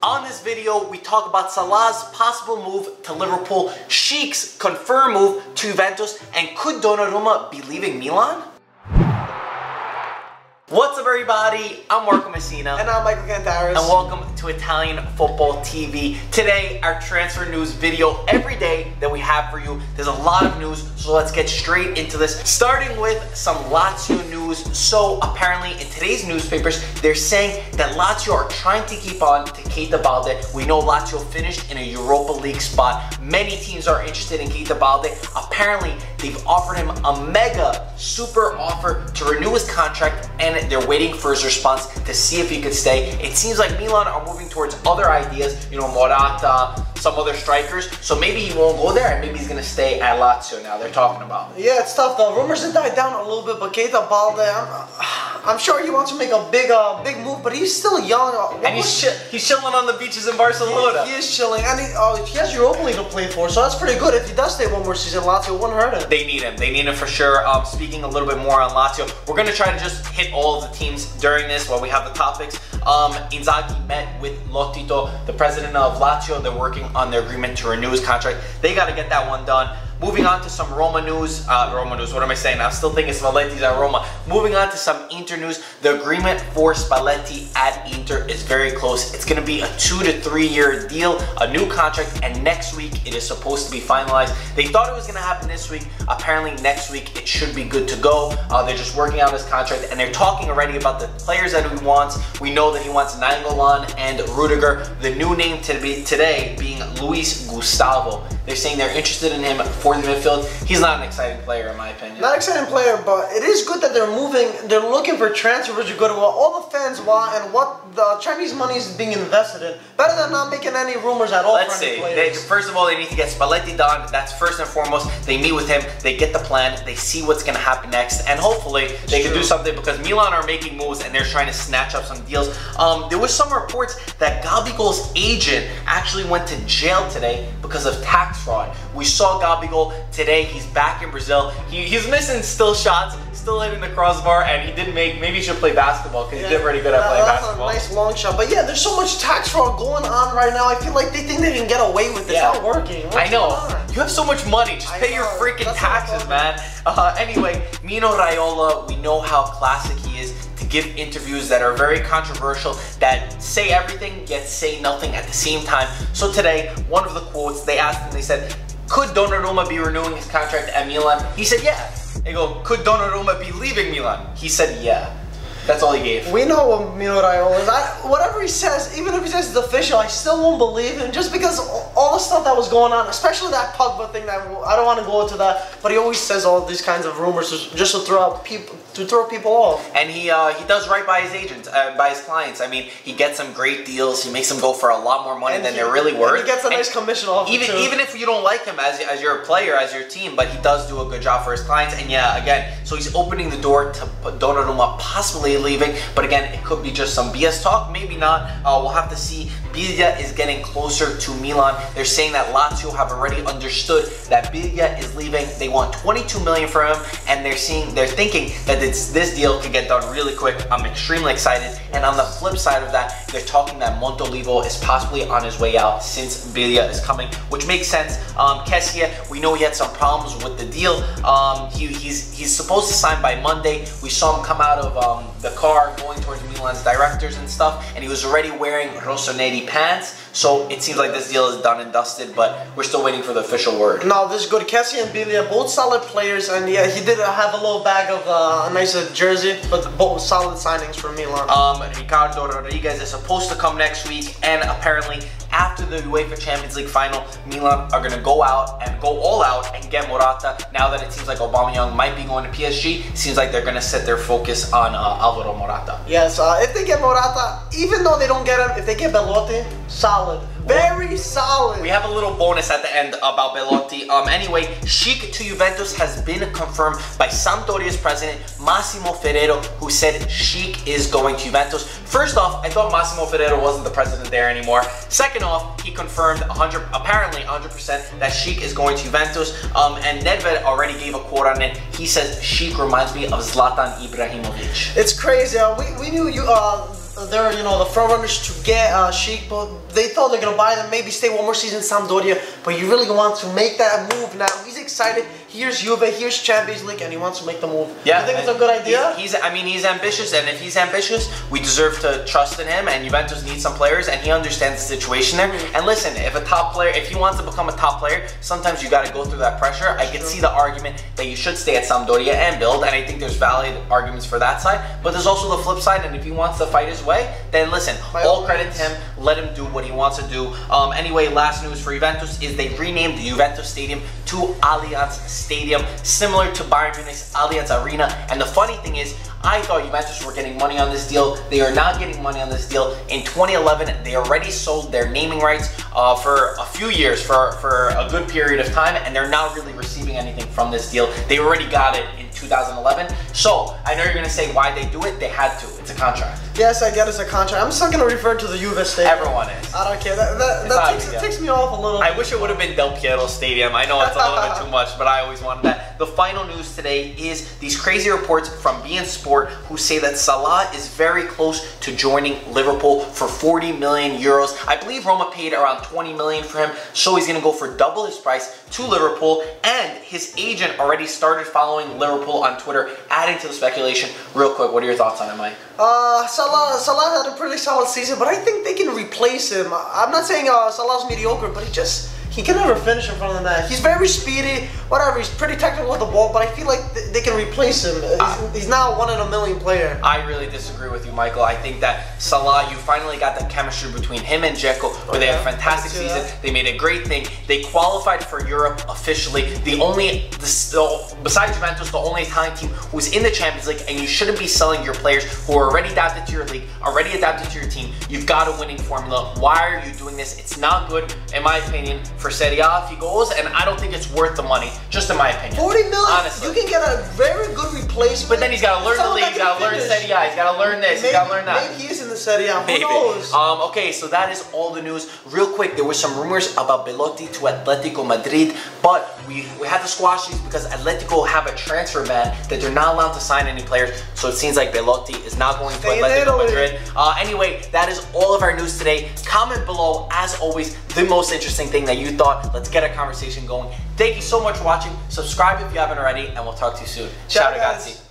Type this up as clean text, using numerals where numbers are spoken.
On this video, we talk about Salah's possible move to Liverpool, Schick's confirmed move to Juventus, and could Donnarumma be leaving Milan? What's up, everybody? I'm Marco Messina. And I'm Michael Cantaris. And welcome to Italian Football TV. Today, our transfer news video every day that we have for you. There's a lot of news, so let's get straight into this. Starting with some Lazio news. So apparently in today's newspapers, they're saying that Lazio are trying to keep on to Keita Balde. We know Lazio finished in a Europa League spot. Many teams are interested in Keita Balde. Apparently, they've offered him a mega super offer to renew his contract, and they're waiting for his response to see if he could stay. It seems like Milan are moving towards other ideas, you know, Morata, some other strikers. So maybe he won't go there, and maybe he's gonna stay at Lazio now. They're talking about. Yeah, it's tough though. Rumors have died down a little bit, but Keita Balde, I'm sure he wants to make a big move, but he's still young. And he's chilling on the beaches in Barcelona. He is chilling, and he has Europa League to play for, so that's pretty good. If he does stay one more season, Lazio wouldn't hurt him. They need him. They need him for sure. Speaking a little bit more on Lazio, we're gonna try to just hit all of the teams during this while we have the topics. Inzaghi met with Lotito, the president of Lazio. They're working on their agreement to renew his contract. They got to get that one done. Moving on to some Roma news. What am I saying? I'm still thinking Spalletti's at Roma. Moving on to some Inter news. The agreement for Spalletti at Inter is very close. It's going to be a 2 to 3 year deal, a new contract, and next week it is supposed to be finalized. They thought it was going to happen this week. Apparently next week it should be good to go. They're just working out his contract, and they're talking already about the players that he wants. We know that he wants Nainggolan and Rudiger. The new name today being Luis Gustavo. They're saying they're interested in him for the midfield. He's not an exciting player in my opinion. Not an exciting player, but it is good that they're moving. They're looking for transfers to go to what all the fans want and what the Chinese money is being invested in. Better than not making any rumors at all. Let's see. First of all, they need to get Spalletti done. That's first and foremost. They meet with him. They get the plan. They see what's going to happen next, and hopefully they can do something, because Milan are making moves and they're trying to snatch up some deals. There was some reports that Gabigol's agent actually went to jail today because of tax fraud. We saw Gabigol today. He's back in Brazil. He's missing still shots, still hitting the crossbar, and he didn't make. Maybe he should play basketball, because he did pretty good at playing basketball. That's a nice long shot. But yeah, there's so much tax fraud going on right now. I feel like they think they can get away with it. It's not working. I know. You have so much money. Just pay your freaking taxes, man. Anyway, Mino Raiola, we know how classic he is to give interviews that are very controversial, that say everything yet say nothing at the same time. So today, one of the quotes, they asked him, they said, could Donnarumma be renewing his contract at Milan? He said, yeah. They go, could Donnarumma be leaving Milan? He said, yeah. That's all he gave. We know what Mino Raiola is. Whatever he says, even if he says it's official, I still won't believe him, just because all the stuff that was going on, especially that Pogba thing. That I don't want to go into that, but he always says all these kinds of rumors just to throw people off. And he does right by his agents, by his clients. I mean, he gets them great deals. He makes them go for a lot more money than they're really worth. And he gets a nice commission off it too. Even if you don't like him as your player, as your team, but he does do a good job for his clients. And yeah, again, so he's opening the door to Donnarumma possibly leaving, but again, it could be just some BS talk, maybe not. We'll have to see. Biglia is getting closer to Milan. They're saying that Lazio have already understood that Biglia is leaving. They want 22 million for him, and they're thinking that this deal could get done really quick. I'm extremely excited. And on the flip side of that, they're talking that Montolivo is possibly on his way out since Biglia is coming, which makes sense. Kessie, we know he had some problems with the deal. He's supposed to sign by Monday. We saw him come out of the car going towards Milan's directors and stuff, and he was already wearing Rossoneri pants. So it seems like this deal is done and dusted, but we're still waiting for the official word. No, this is good. Kessie and Biglia, both solid players, and yeah, he did have a little bag of a nice jersey, but both solid signings for Milan. Ricardo Rodriguez is supposed to come next week, and apparently after the UEFA Champions League final, Milan are going to go all out and get Morata. Now that it seems like Aubameyang might be going to PSG, it seems like they're going to set their focus on Alvaro Morata. Yes, if they get Morata, even though they don't get him, if they get Belotti, solid. Very solid. We have a little bonus at the end about Belotti. Anyway, Schick to Juventus has been confirmed by Sampdoria's president, Massimo Ferrero, who said Schick is going to Juventus. First off, I thought Massimo Ferrero wasn't the president there anymore. Second off, he confirmed apparently 100% that Schick is going to Juventus. And Nedved already gave a quote on it. He says, Schick reminds me of Zlatan Ibrahimovic. It's crazy. We knew they're the front runners to get Schick, but they thought they're gonna buy them, maybe stay one more season in Sampdoria. But you really want to make that move now. He's excited. Here's Juve, here's Champions League, and he wants to make the move. Yeah, you think it's a good idea? He's ambitious, and if he's ambitious, we deserve to trust in him. And Juventus needs some players, and he understands the situation there. And listen, if a top player, if he wants to become a top player, sometimes you got to go through that pressure. I can see the argument that you should stay at Sampdoria and build, and I think there's valid arguments for that side. But there's also the flip side, and if he wants to fight his way, then listen, all credit to him. Let him do what he wants to do. Anyway, last news for Juventus is they renamed the Juventus Stadium to Allianz Stadium, similar to Bayern Munich's Allianz Arena. And the funny thing is, I thought Juventus were getting money on this deal. They are not getting money on this deal. In 2011, they already sold their naming rights for a few years, for a good period of time, and they're not really receiving anything from this deal. They already got it in 2011. So I know you're gonna say why they do it. They had to. It's a contract. Yes, I get it's a contract. I'm still gonna refer to the Juve Stadium. Everyone is. I don't care. That ticks me off a little. I wish it would have been Del Piero Stadium. I know it's a little bit too much, but I always wanted that. The final news today is these crazy reports from beIN Sport who say that Salah is very close to joining Liverpool for 40 million euros. I believe Roma paid around 20 million for him, so he's gonna go for double his price to Liverpool, and his agent already started following Liverpool on Twitter, adding to the speculation. Real quick, what are your thoughts on it, Mike? Salah had a pretty solid season, but I think they can replace him. I'm not saying Salah's mediocre, but he can never finish in front of the net. He's very speedy, whatever, he's pretty technical with the ball, but I feel like they can replace him. He's now a 1 in a million player. I really disagree with you, Michael. I think that Salah, you finally got the chemistry between him and Dzeko, where they had a fantastic season. They made a great thing. They qualified for Europe officially. Besides Juventus, the only Italian team who was in the Champions League, and you shouldn't be selling your players who are already adapted to your league, already adapted to your team. You've got a winning formula. Why are you doing this? It's not good, in my opinion, for Serie A if he goes, and I don't think it's worth the money, just in my opinion. 40 million, honestly. You can get a very good replacement. But then he's got to learn the league, he's got to learn Serie A, he's got to learn this, he's got to learn that. Maybe he is in the Serie A, who knows? Okay, so that is all the news. Real quick, there were some rumors about Belotti to Atletico Madrid, but we had to squash these because Atletico have a transfer ban that they're not allowed to sign any players, so it seems like Belotti is not going to Atletico Madrid. Anyway, that is all of our news today. Comment below, as always, the most interesting thing that you thought. Let's get a conversation going. Thank you so much for watching. Subscribe if you haven't already, and we'll talk to you soon. Ciao ragazzi.